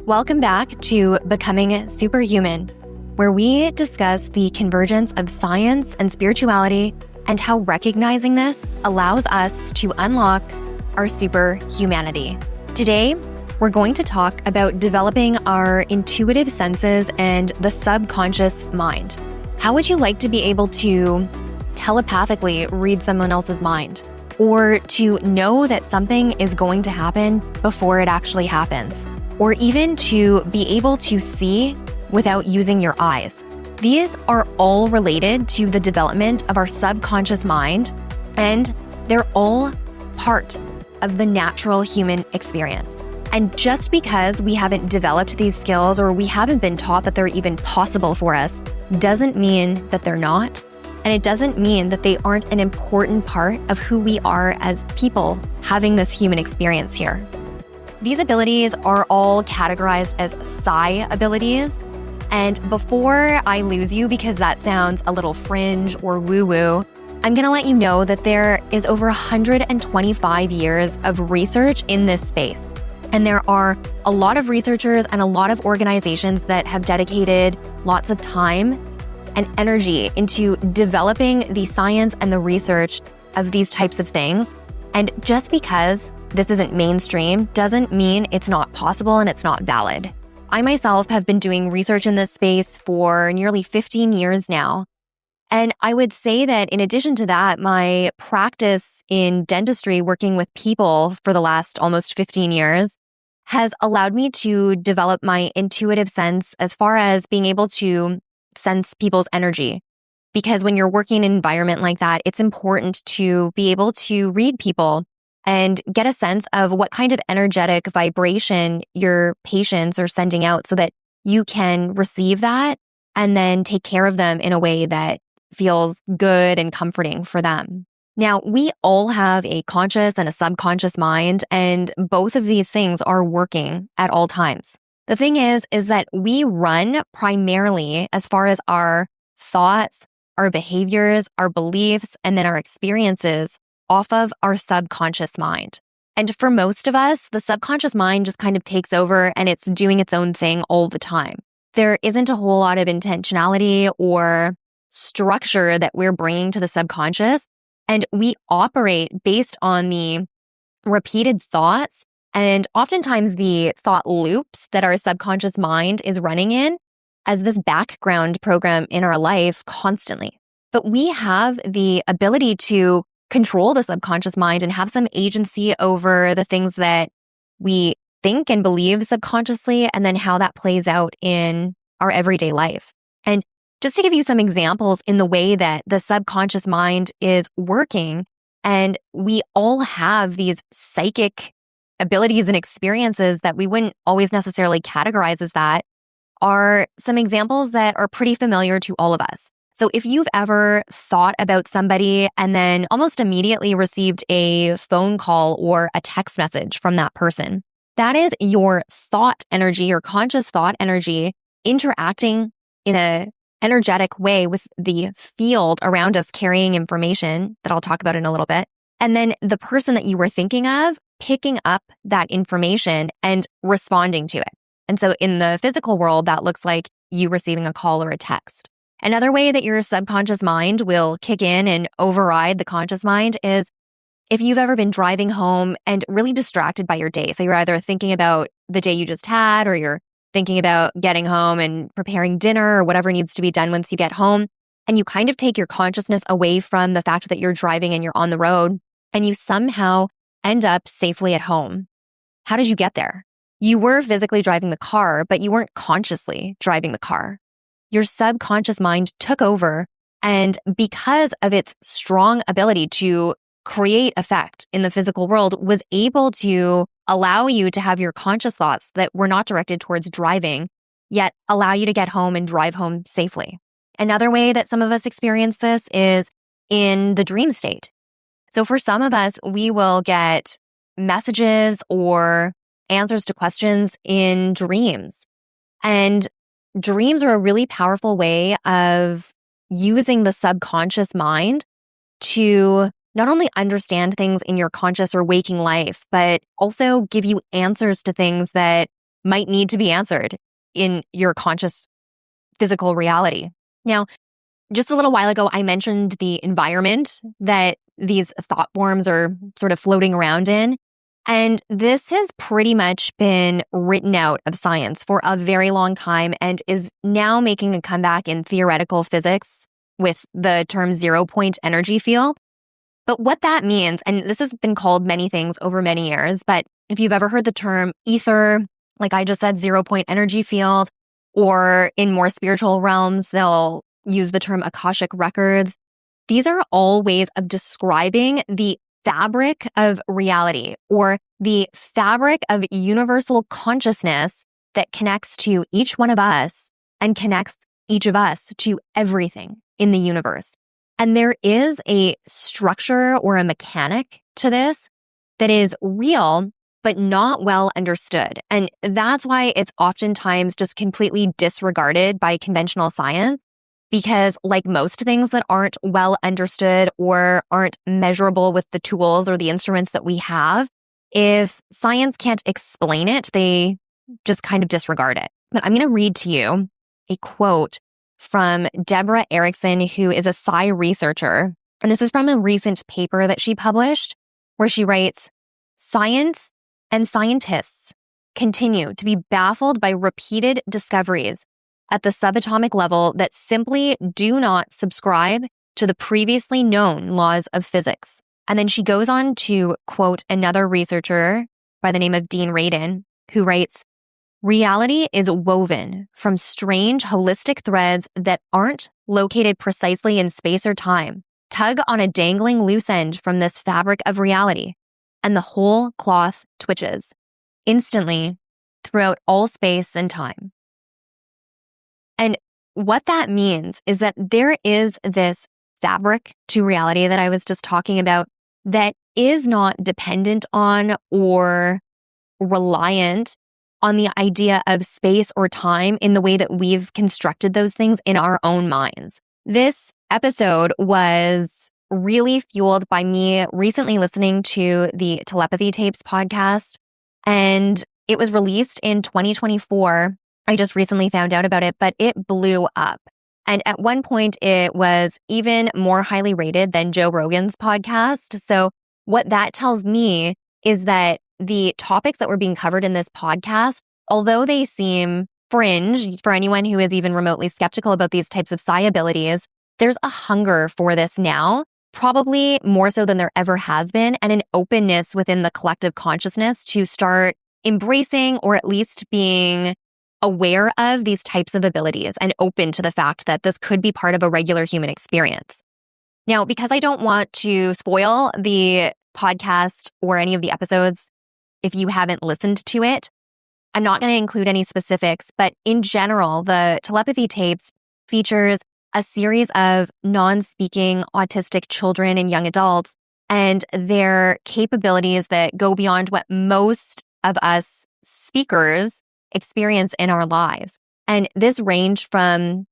Welcome back to Becoming Superhuman, where we discuss the convergence of science and spirituality and how recognizing this allows us to unlock our superhumanity. Today, we're going to talk about developing our intuitive senses and the subconscious mind. How would you like to be able to telepathically read someone else's mind, or to know that something is going to happen before it actually happens, or even to be able to see without using your eyes? These are all related to the development of our subconscious mind, and they're all part of the natural human experience. And just because we haven't developed these skills or we haven't been taught that they're even possible for us doesn't mean that they're not. And it doesn't mean that they aren't an important part of who we are as people having this human experience here. These abilities are all categorized as psi abilities. And before I lose you, because that sounds a little fringe or woo-woo, I'm going to let you know that there is over 125 years of research in this space. And there are a lot of researchers and a lot of organizations that have dedicated lots of time and energy into developing the science and the research of these types of things. And just because this isn't mainstream doesn't mean it's not possible and it's not valid. I myself have been doing research in this space for nearly 15 years now. And I would say that in addition to that, my practice in dentistry, working with people for the last almost 15 years, has allowed me to develop my intuitive sense as far as being able to sense people's energy. Because when you're working in an environment like that, it's important to be able to read people and get a sense of what kind of energetic vibration your patients are sending out so that you can receive that and then take care of them in a way that feels good and comforting for them. Now, we all have a conscious and a subconscious mind, and both of these things are working at all times. The thing is that we run primarily as far as our thoughts, our behaviors, our beliefs, and then our experiences off of our subconscious mind. And for most of us, the subconscious mind just kind of takes over and it's doing its own thing all the time. There isn't a whole lot of intentionality or structure that we're bringing to the subconscious. And we operate based on the repeated thoughts and oftentimes the thought loops that our subconscious mind is running in as this background program in our life constantly. But we have the ability to control the subconscious mind and have some agency over the things that we think and believe subconsciously, and then how that plays out in our everyday life. And just to give you some examples in the way that the subconscious mind is working, and we all have these psychic abilities and experiences that we wouldn't always necessarily categorize as that, are some examples that are pretty familiar to all of us. So if you've ever thought about somebody and then almost immediately received a phone call or a text message from that person, that is your thought energy, your conscious thought energy interacting in a energetic way with the field around us carrying information that I'll talk about in a little bit. And then the person that you were thinking of picking up that information and responding to it. And so in the physical world, that looks like you receiving a call or a text. Another way that your subconscious mind will kick in and override the conscious mind is if you've ever been driving home and really distracted by your day. So you're either thinking about the day you just had, or you're thinking about getting home and preparing dinner or whatever needs to be done once you get home. And you kind of take your consciousness away from the fact that you're driving and you're on the road, and you somehow end up safely at home. How did you get there? You were physically driving the car, but you weren't consciously driving the car. Your subconscious mind took over, and because of its strong ability to create effect in the physical world, was able to allow you to have your conscious thoughts that were not directed towards driving, yet allow you to get home and drive home safely. Another way that some of us experience this is in the dream state. So for some of us, we will get messages or answers to questions in dreams. And dreams are a really powerful way of using the subconscious mind to not only understand things in your conscious or waking life, but also give you answers to things that might need to be answered in your conscious physical reality. Now, just a little while ago, I mentioned the environment that these thought forms are sort of floating around in. And this has pretty much been written out of science for a very long time and is now making a comeback in theoretical physics with the term zero-point energy field. But what that means, and this has been called many things over many years, but if you've ever heard the term ether, like I just said, zero-point energy field, or in more spiritual realms, they'll use the term Akashic records. These are all ways of describing the fabric of reality or the fabric of universal consciousness that connects to each one of us and connects each of us to everything in the universe. And there is a structure or a mechanic to this that is real, but not well understood. And that's why it's oftentimes just completely disregarded by conventional science. Because like most things that aren't well understood or aren't measurable with the tools or the instruments that we have, if science can't explain it, they just kind of disregard it. But I'm going to read to you a quote from Deborah Erickson, who is a psi researcher. And this is from a recent paper that she published where she writes, "Science and scientists continue to be baffled by repeated discoveries at the subatomic level that simply do not subscribe to the previously known laws of physics." And then she goes on to quote another researcher by the name of Dean Radin, who writes, "Reality is woven from strange holistic threads that aren't located precisely in space or time. Tug on a dangling loose end from this fabric of reality, and the whole cloth twitches instantly throughout all space and time." And what that means is that there is this fabric to reality that I was just talking about that is not dependent on or reliant on the idea of space or time in the way that we've constructed those things in our own minds. This episode was really fueled by me recently listening to the Telepathy Tapes podcast, and it was released in 2024. I just recently found out about it, but it blew up. And at one point, it was even more highly rated than Joe Rogan's podcast. So what that tells me is that the topics that were being covered in this podcast, although they seem fringe for anyone who is even remotely skeptical about these types of psi abilities, there's a hunger for this now, probably more so than there ever has been, and an openness within the collective consciousness to start embracing or at least being aware of these types of abilities and open to the fact that this could be part of a regular human experience. Now, because I don't want to spoil the podcast or any of the episodes if you haven't listened to it, I'm not going to include any specifics, but in general, the Telepathy Tapes features a series of non-speaking autistic children and young adults and their capabilities that go beyond what most of us speakers experience in our lives. And this ranged from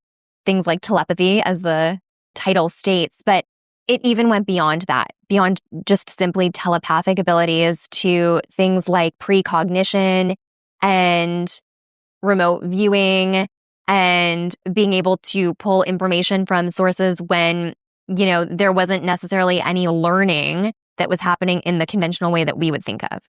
things like telepathy, as the title states, but it even went beyond that, beyond just simply telepathic abilities to things like precognition and remote viewing and being able to pull information from sources when, there wasn't necessarily any learning that was happening in the conventional way that we would think of.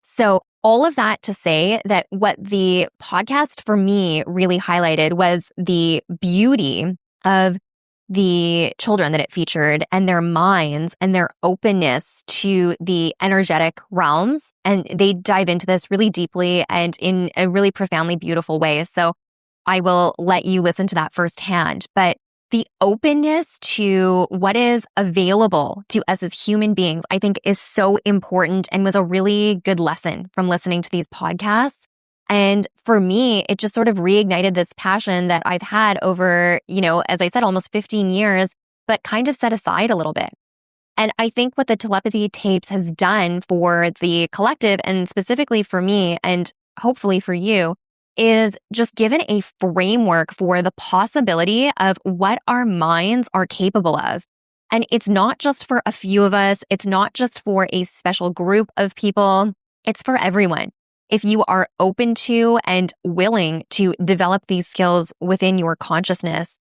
So all of that to say that what the podcast for me really highlighted was the beauty of the children that it featured and their minds and their openness to the energetic realms. And they dive into this really deeply and in a really profoundly beautiful way. So I will let you listen to that firsthand. But the openness to what is available to us as human beings, I think, is so important and was a really good lesson from listening to these podcasts. And for me, it just sort of reignited this passion that I've had over, as I said, almost 15 years, but kind of set aside a little bit. And I think what the Telepathy Tapes has done for the collective, and specifically for me, and hopefully for you, is just given a framework for the possibility of what our minds are capable of. And it's not just for a few of us. It's not just for a special group of people. It's for everyone. if you are open to and willing to develop these skills within your consciousness,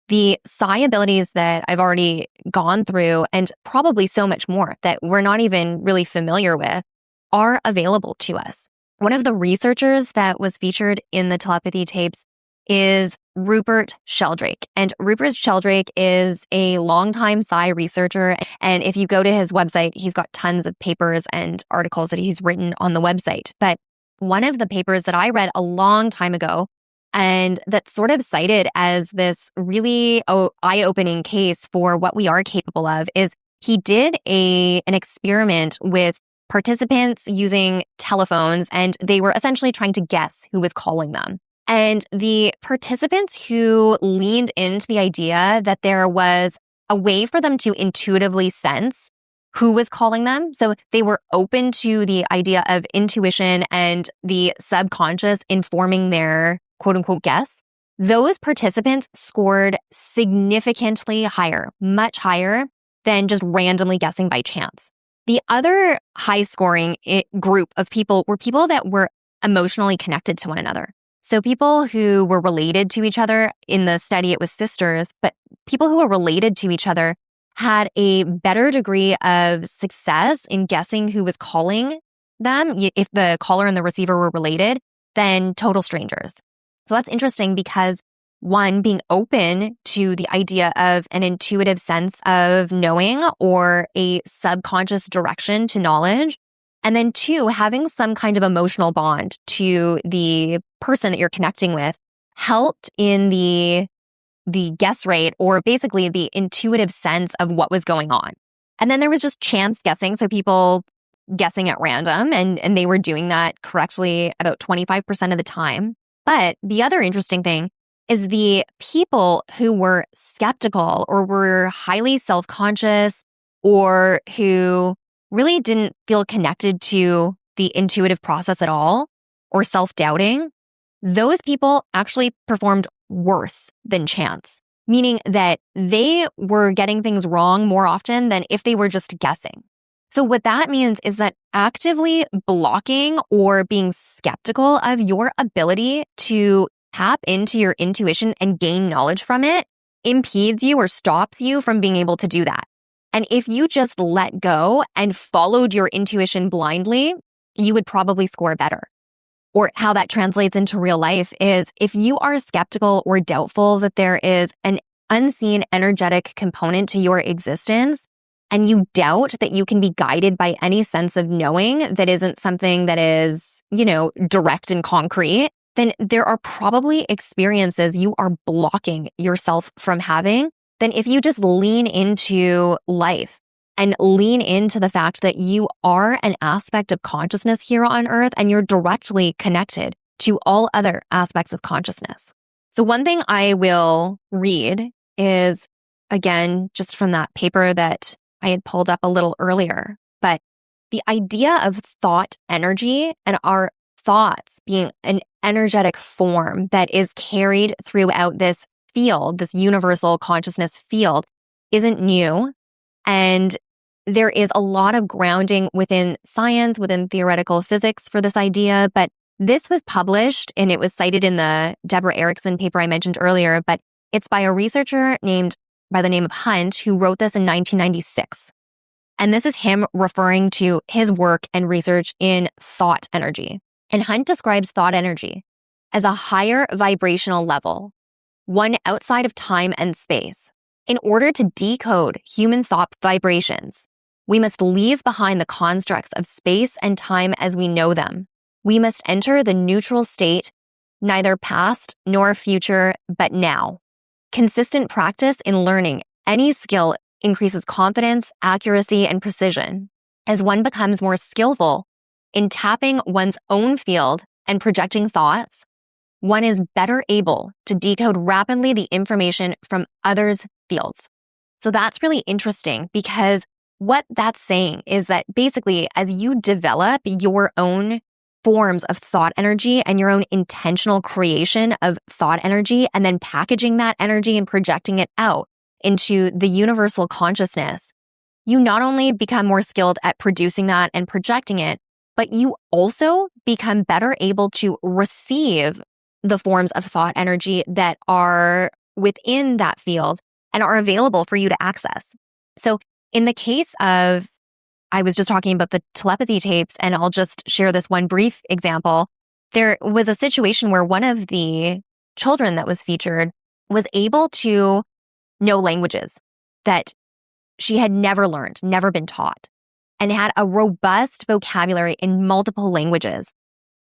the psi abilities that I've already gone through, and probably so much more that we're not even really familiar with, are available to us. One of the researchers that was featured in the Telepathy Tapes is Rupert Sheldrake. And Rupert Sheldrake is a longtime psi researcher. And if you go to his website, he's got tons of papers and articles that he's written on the website. But one of the papers that I read a long time ago, and that's sort of cited as this really eye-opening case for what we are capable of, is he did an experiment with participants using telephones, and they were essentially trying to guess who was calling them. And the participants who leaned into the idea that there was a way for them to intuitively sense who was calling them, so they were open to the idea of intuition and the subconscious informing their quote-unquote guess, those participants scored significantly higher, much higher than just randomly guessing by chance. The other high-scoring group of people were people that were emotionally connected to one another. So people who were related to each other, in the study it was sisters, but people who were related to each other had a better degree of success in guessing who was calling them, if the caller and the receiver were related, than total strangers. So that's interesting because, one, being open to the idea of an intuitive sense of knowing or a subconscious direction to knowledge, and then two, having some kind of emotional bond to the person that you're connecting with helped in the guess rate, or basically the intuitive sense of what was going on. And then there was just chance guessing, so people guessing at random, and they were doing that correctly about 25% of the time. But the other interesting thing is the people who were skeptical or were highly self-conscious or who really didn't feel connected to the intuitive process at all or self-doubting, those people actually performed worse than chance, meaning that they were getting things wrong more often than if they were just guessing. So what that means is that actively blocking or being skeptical of your ability to tap into your intuition and gain knowledge from it impedes you or stops you from being able to do that. And if you just let go and followed your intuition blindly, you would probably score better. Or how that translates into real life is if you are skeptical or doubtful that there is an unseen energetic component to your existence, and you doubt that you can be guided by any sense of knowing that isn't something that is, direct and concrete, then there are probably experiences you are blocking yourself from having. Then if you just lean into life and lean into the fact that you are an aspect of consciousness here on Earth and you're directly connected to all other aspects of consciousness. So one thing I will read is, again, just from that paper that I had pulled up a little earlier, but the idea of thought energy and our thoughts being an energetic form that is carried throughout this field, this universal consciousness field, isn't new. And there is a lot of grounding within science, within theoretical physics for this idea, but this was published and it was cited in the Deborah Erickson paper I mentioned earlier, but it's by a researcher by the name of Hunt, who wrote this in 1996. And this is him referring to his work and research in thought energy. And Hunt describes thought energy as a higher vibrational level, one outside of time and space. In order to decode human thought vibrations, we must leave behind the constructs of space and time as we know them. We must enter the neutral state, neither past nor future, but now. Consistent practice in learning any skill increases confidence, accuracy, and precision. As one becomes more skillful in tapping one's own field and projecting thoughts, one is better able to decode rapidly the information from others' fields. So that's really interesting because what that's saying is that basically as you develop your own forms of thought energy and your own intentional creation of thought energy and then packaging that energy and projecting it out into the universal consciousness, you not only become more skilled at producing that and projecting it, but you also become better able to receive the forms of thought energy that are within that field and are available for you to access. So in the case of, I was just talking about the telepathy tapes, and I'll just share this one brief example. There was a situation where one of the children that was featured was able to know languages that she had never learned, never been taught, and had a robust vocabulary in multiple languages.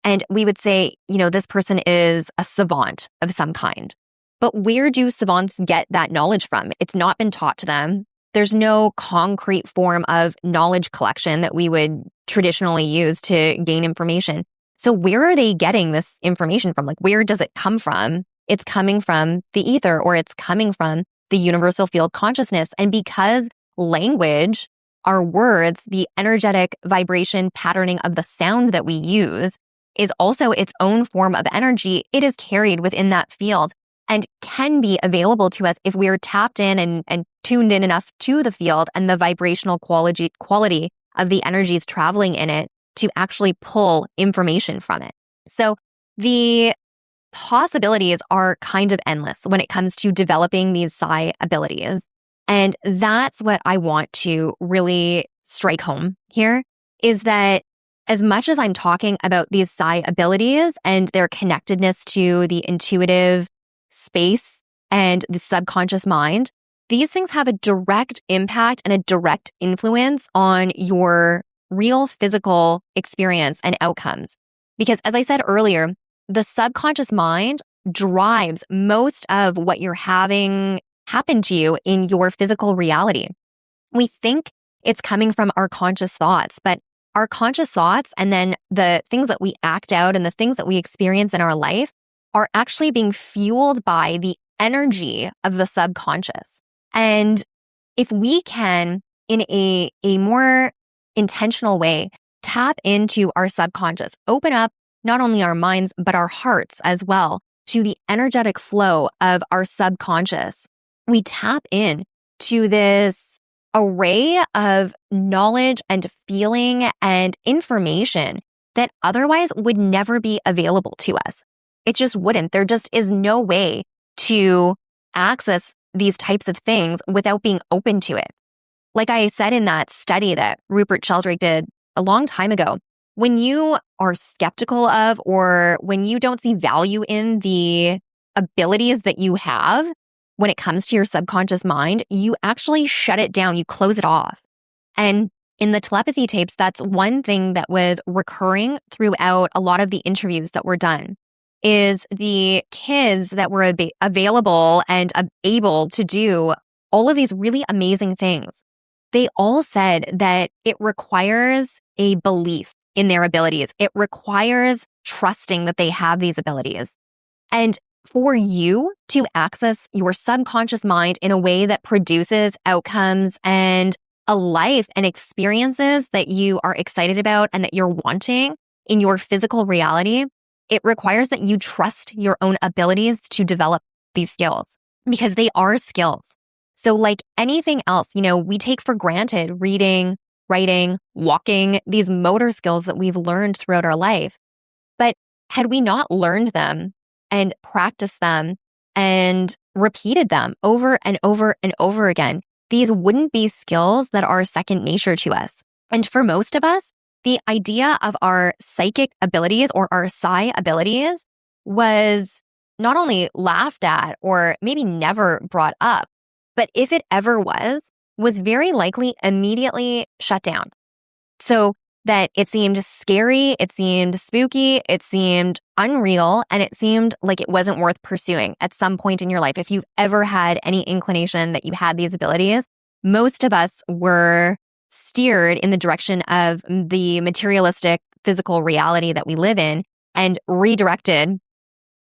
And we would say, this person is a savant of some kind. But where do savants get that knowledge from? It's not been taught to them. There's no concrete form of knowledge collection that we would traditionally use to gain information. So where are they getting this information from? Like, where does it come from? It's coming from the ether, or it's coming from the universal field consciousness. And because language, our words, the energetic vibration patterning of the sound that we use is also its own form of energy, it is carried within that field and can be available to us if we are tapped in and tuned in enough to the field and the vibrational quality of the energies traveling in it to actually pull information from it. So the possibilities are kind of endless when it comes to developing these psi abilities. And that's what I want to really strike home here, is that as much as I'm talking about these psi abilities and their connectedness to the intuitive space and the subconscious mind, these things have a direct impact and a direct influence on your real physical experience and outcomes. Because as I said earlier, the subconscious mind drives most of what you're having happen to you in your physical reality. We think it's coming from our conscious thoughts, but our conscious thoughts and then the things that we act out and the things that we experience in our life are actually being fueled by the energy of the subconscious. And if we can, in a more intentional way, tap into our subconscious, open up not only our minds, but our hearts as well to the energetic flow of our subconscious, we tap in to this array of knowledge and feeling and information that otherwise would never be available to us. It just wouldn't. There just is no way to access these types of things without being open to it. Like I said in that study that Rupert Sheldrake did a long time ago, when you are skeptical of, or when you don't see value in the abilities that you have when it comes to your subconscious mind, you actually shut it down, you close it off. And in the telepathy tapes, that's one thing that was recurring throughout a lot of the interviews that were done, is the kids that were available and able to do all of these really amazing things. They all said that it requires a belief in their abilities. It requires trusting that they have these abilities. And for you to access your subconscious mind in a way that produces outcomes and a life and experiences that you are excited about and that you're wanting in your physical reality, it requires that you trust your own abilities to develop these skills, because they are skills. So like anything else, we take for granted reading, writing, walking, these motor skills that we've learned throughout our life. But had we not learned them and practiced them and repeated them over and over and over again, these wouldn't be skills that are second nature to us. And for most of us, the idea of our psychic abilities or our psi abilities was not only laughed at or maybe never brought up, but if it ever was very likely immediately shut down. So that it seemed scary, it seemed spooky, it seemed unreal, and it seemed like it wasn't worth pursuing at some point in your life. If you've ever had any inclination that you had these abilities, most of us were steered in the direction of the materialistic physical reality that we live in and redirected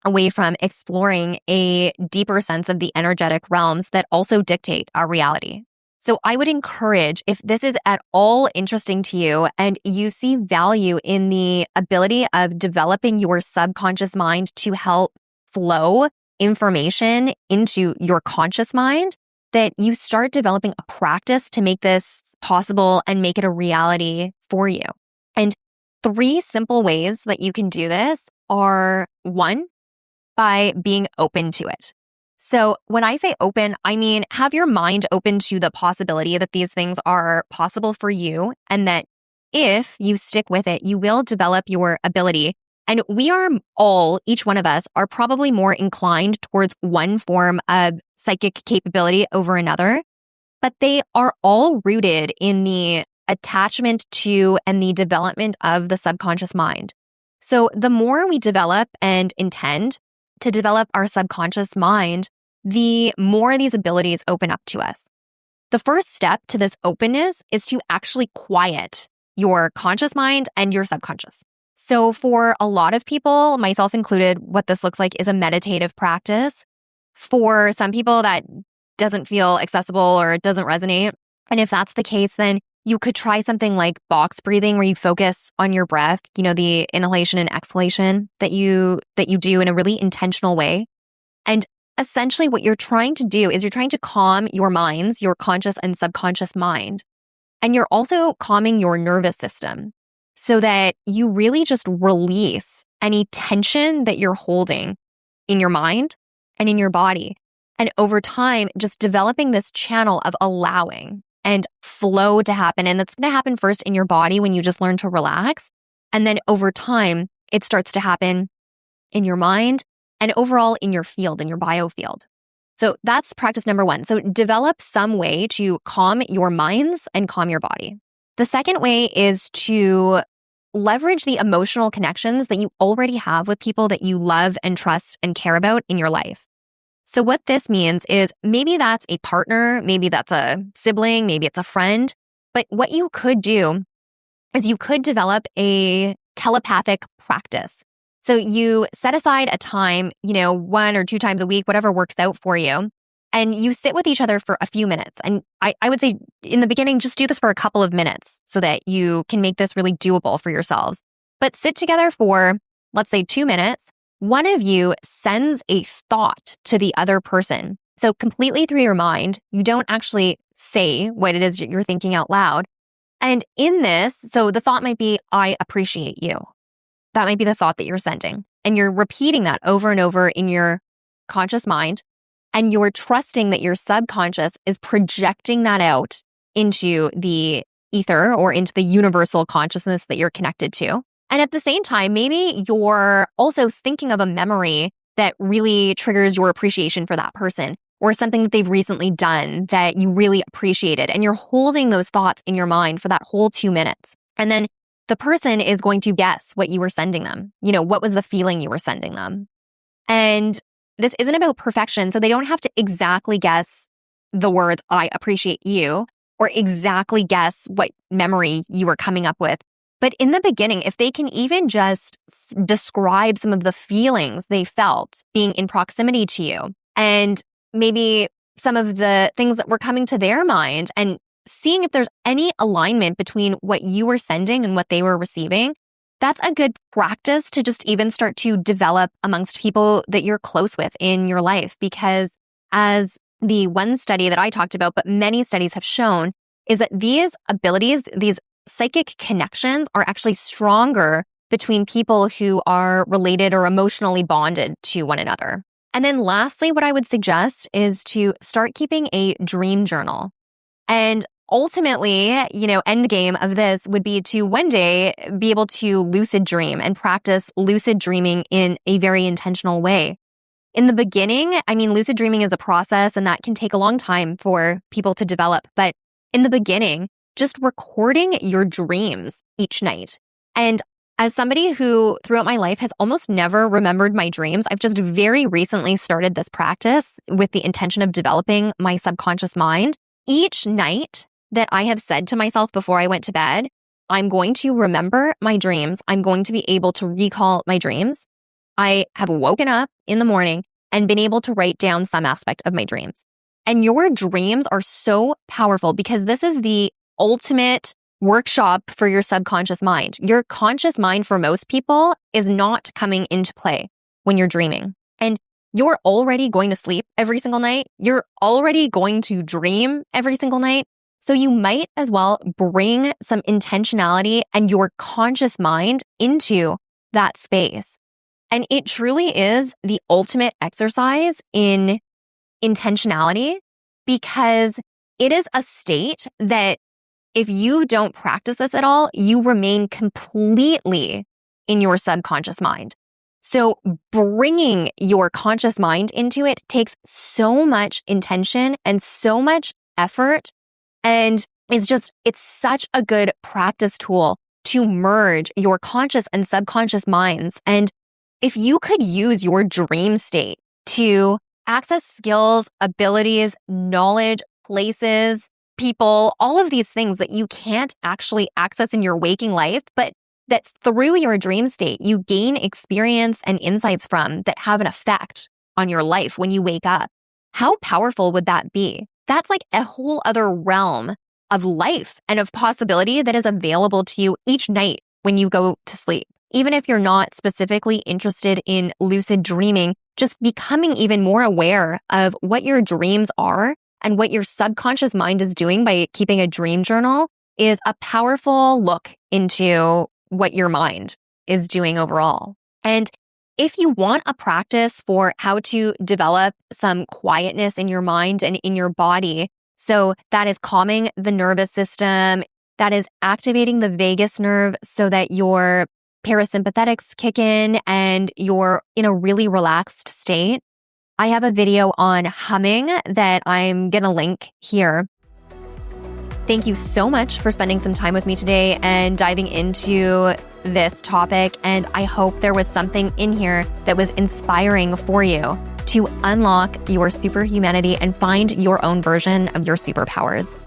away from exploring a deeper sense of the energetic realms that also dictate our reality. So I would encourage, if this is at all interesting to you and you see value in the ability of developing your subconscious mind to help flow information into your conscious mind, that you start developing a practice to make this possible and make it a reality for you. And 3 simple ways that you can do this are: 1, by being open to it. So when I say open, I mean have your mind open to the possibility that these things are possible for you, and that if you stick with it, you will develop your ability. And we are all, each one of us, are probably more inclined towards one form of psychic capability over another, but they are all rooted in the attachment to and the development of the subconscious mind. So the more we develop and intend to develop our subconscious mind, the more these abilities open up to us. The first step to this openness is to actually quiet your conscious mind and your subconscious. So for a lot of people, myself included, what this looks like is a meditative practice. For some people, that doesn't feel accessible or it doesn't resonate. And if that's the case, then you could try something like box breathing, where you focus on your breath, the inhalation and exhalation that you do in a really intentional way. And essentially what you're trying to do is you're trying to calm your minds, your conscious and subconscious mind. And you're also calming your nervous system so that you really just release any tension that you're holding in your mind and in your body. And over time, just developing this channel of allowing and flow to happen. And that's going to happen first in your body when you just learn to relax. And then over time, it starts to happen in your mind and overall in your field, in your biofield. So that's practice number 1. So develop some way to calm your minds and calm your body. The second way is to leverage the emotional connections that you already have with people that you love and trust and care about in your life. So what this means is maybe that's a partner, maybe that's a sibling, maybe it's a friend. But what you could do is you could develop a telepathic practice. So you set aside a time, 1 or 2 times a week, whatever works out for you, and you sit with each other for a few minutes. And I would say in the beginning, just do this for a couple of minutes so that you can make this really doable for yourselves. But sit together for, let's say, 2 minutes. One of you sends a thought to the other person. So completely through your mind, you don't actually say what it is you're thinking out loud. And in this, so the thought might be, I appreciate you. That might be the thought that you're sending. And you're repeating that over and over in your conscious mind. And you're trusting that your subconscious is projecting that out into the ether or into the universal consciousness that you're connected to. And at the same time, maybe you're also thinking of a memory that really triggers your appreciation for that person, or something that they've recently done that you really appreciated. And you're holding those thoughts in your mind for that whole 2 minutes. And then the person is going to guess what you were sending them. What was the feeling you were sending them? And this isn't about perfection, so they don't have to exactly guess the words, I appreciate you, or exactly guess what memory you were coming up with. But in the beginning, if they can even just describe some of the feelings they felt being in proximity to you, and maybe some of the things that were coming to their mind, and seeing if there's any alignment between what you were sending and what they were receiving, that's a good practice to just even start to develop amongst people that you're close with in your life. Because as the one study that I talked about, but many studies have shown, is that these abilities, these psychic connections are actually stronger between people who are related or emotionally bonded to one another. And then lastly, what I would suggest is to start keeping a dream journal. And ultimately, end game of this would be to one day be able to lucid dream and practice lucid dreaming in a very intentional way. In the beginning, lucid dreaming is a process and that can take a long time for people to develop. But in the beginning, just recording your dreams each night. And as somebody who throughout my life has almost never remembered my dreams, I've just very recently started this practice with the intention of developing my subconscious mind. Each night that I have said to myself before I went to bed, I'm going to remember my dreams. I'm going to be able to recall my dreams. I have woken up in the morning and been able to write down some aspect of my dreams. And your dreams are so powerful because this is the ultimate workshop for your subconscious mind. Your conscious mind for most people is not coming into play when you're dreaming. And you're already going to sleep every single night. You're already going to dream every single night. So you might as well bring some intentionality and your conscious mind into that space. And it truly is the ultimate exercise in intentionality, because it is a state that if you don't practice this at all, you remain completely in your subconscious mind. So bringing your conscious mind into it takes so much intention and so much effort. And it's such a good practice tool to merge your conscious and subconscious minds. And if you could use your dream state to access skills, abilities, knowledge, places, people, all of these things that you can't actually access in your waking life, but that through your dream state, you gain experience and insights from that have an effect on your life when you wake up. How powerful would that be? That's like a whole other realm of life and of possibility that is available to you each night when you go to sleep. Even if you're not specifically interested in lucid dreaming, just becoming even more aware of what your dreams are and what your subconscious mind is doing by keeping a dream journal is a powerful look into what your mind is doing overall. And if you want a practice for how to develop some quietness in your mind and in your body, so that is calming the nervous system, that is activating the vagus nerve so that your parasympathetics kick in and you're in a really relaxed state, I have a video on humming that I'm going to link here. Thank you so much for spending some time with me today and diving into this topic. And I hope there was something in here that was inspiring for you to unlock your superhumanity and find your own version of your superpowers.